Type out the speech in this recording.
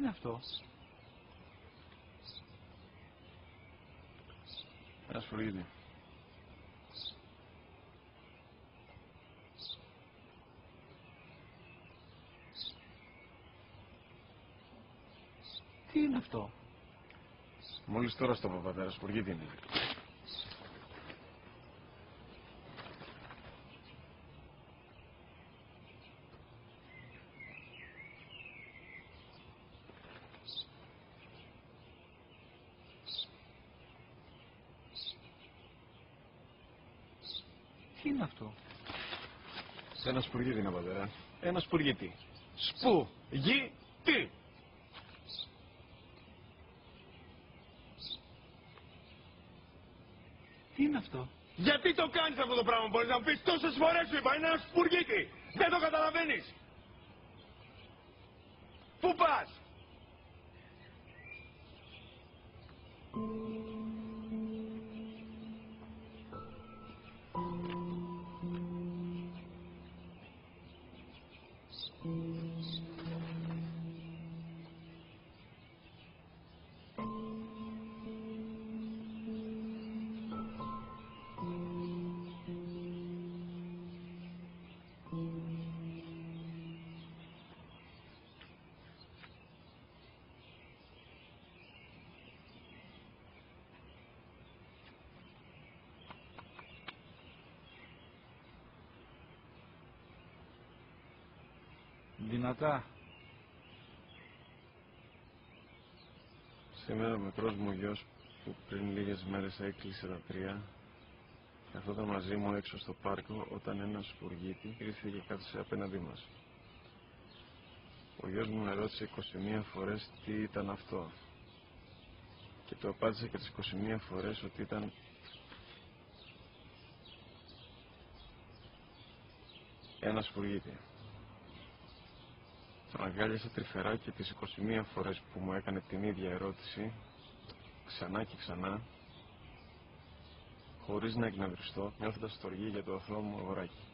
είναι αυτό? Ένα σφραγίδι. Τι είναι αυτό? Μόλις τώρα στο πατέρα, σφραγίδι είναι. Τι είναι αυτό? Ένα σπουργίτι είναι, πατέρα. Ένα σπουργίτι. Σπου-γι-τι. Τι είναι αυτό? Γιατί το κάνεις αυτό το πράγμα, μπορείς να μου πεις? Τόσες φορές σου είπα, είναι ένα σπουργίτι. Δεν το καταλαβαίνεις. Πού πας? Δυνατά. Σήμερα ο μικρός μου γιος που πριν λίγες μέρες έκλεισε τα 3 καθόταν μαζί μου έξω στο πάρκο όταν ένα σπουργίτι ήρθε και κάθισε απέναντί μας. Ο γιος μου με ρώτησε 21 φορές τι ήταν αυτό και το απάντησε και τις 21 φορές ότι ήταν ένα σπουργίτι. Τον αγκάλιασα τρυφερά και τις 21 φορές που μου έκανε την ίδια ερώτηση ξανά και ξανά χωρίς να εκνευριστώ, νιώθοντας στοργή για το αθώο μου αγοράκι.